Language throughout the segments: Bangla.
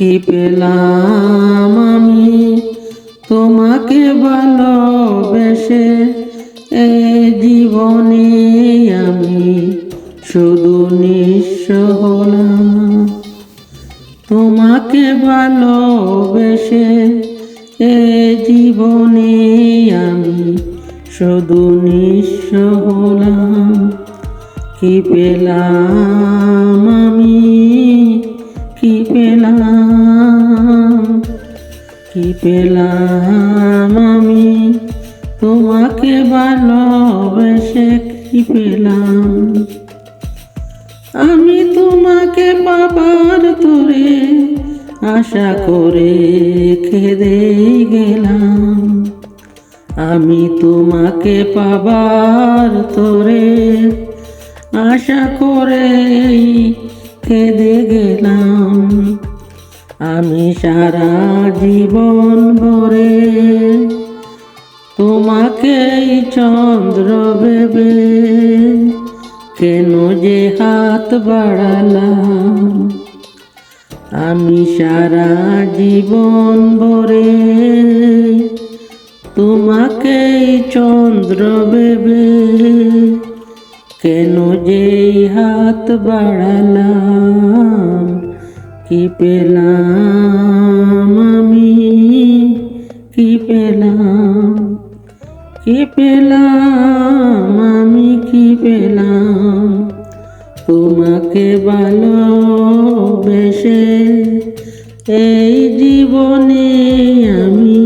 কি পেলাম আমি তোমাকে ভালোবেসে, এই জীবনে আমি শুধু নিঃস্ব হলাম। তোমাকে ভালোবেসে এই জীবনে আমি শুধু নিঃস্ব হলাম। কি পেলাম আমি, কি পেলাম, কি পেলাম আমি তোমাকে ভালোবেসে, কি পেলাম। আমি তোমাকে পাবার তোরে আশা করে কেঁদে গেলাম। আমি তোমাকে পাবার তোরে আশা করে কেঁদে গেলাম। আমি সারা জীবন ভরে তোমাকেই চন্দ্র ভেবে কেন যে হাত বাড়ালাম। আমি সারা জীবন ভরে তোমাকেই চন্দ্র ভেবে কেন যে হাত বাড়ালাম। কি পেলাম আমি, কি পেলাম, কি পেলাম আমি, কি পেলাম তোমাকে ভালোবেসে, এই জীবনে আমি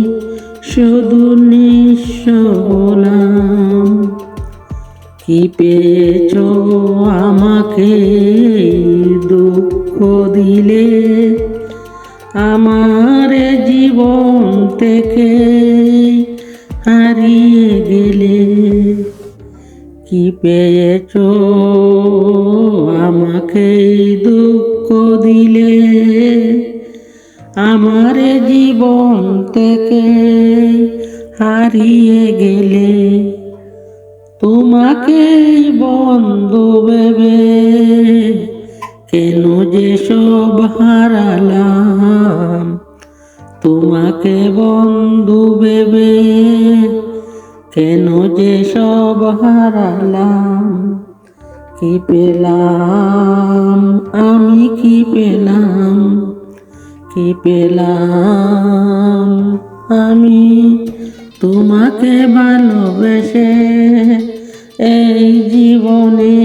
শুধু নিঃস্ব হলাম। কি পেয়েছো আমাকে দুঃখ দিলে, আমার জীবন থেকে হারিয়ে গেলে। কি পেয়েছো আমাকে দুঃখ দিলে, আমার জীবন থেকে হারিয়ে গেলে। তোমাকে বন্ধু ভেবে কেন যে সব হারালাম। তোমাকে বন্ধু ভেবে কেন যে সব হারালাম। কি পেলাম আমি, কি পেলাম, কি পেলাম আমি তোমাকে ভালোবেসে, এই জীবনে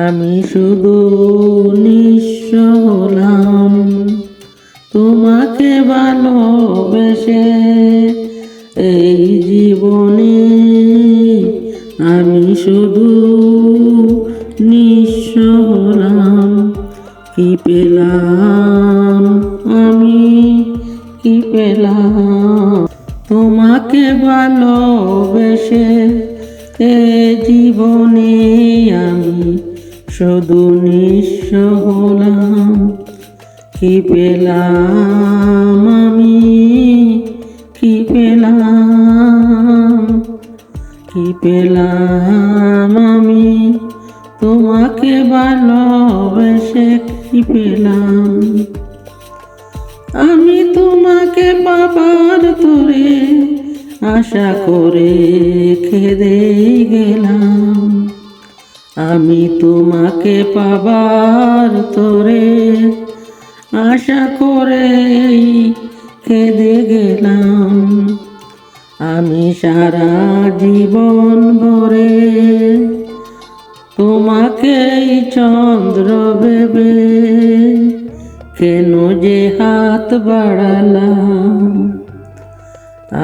আমি শুধু নিঃস্ব হলাম। তোমাকে ভালোবেসে এই জীবনে আমি শুধু নিঃস্ব হলাম। কি পেলাম আমি, কি পেলাম তোমাকে ভালোবেসে, এই জীবনে আমি শুধু নিঃস্ব হলাম। কি পেলাম আমি, কি পেলাম, কি পেলাম আমি তোমাকে ভালোবেসে, কি পেলাম। আমি তোমাকে পাবার তোরে আশা করে কেঁদে গেলাম। আমি তোমাকে পাবার তোরে আশা করে কেঁদে গেলাম। আমি সারা জীবন ভরে তোমাকেই চন্দ্র ভেবে কেন যে হাত বাড়ালাম।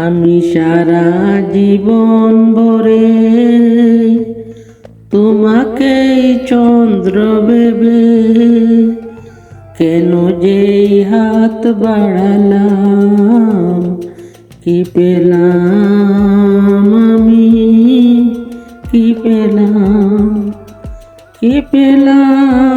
আমি সারা জীবন ভরে তোমাকেই চন্দ্র ভেবে কেন যে হাত বাড়ালাম। কি পেলাম আমি, কি পেলাম, কি পেলাম।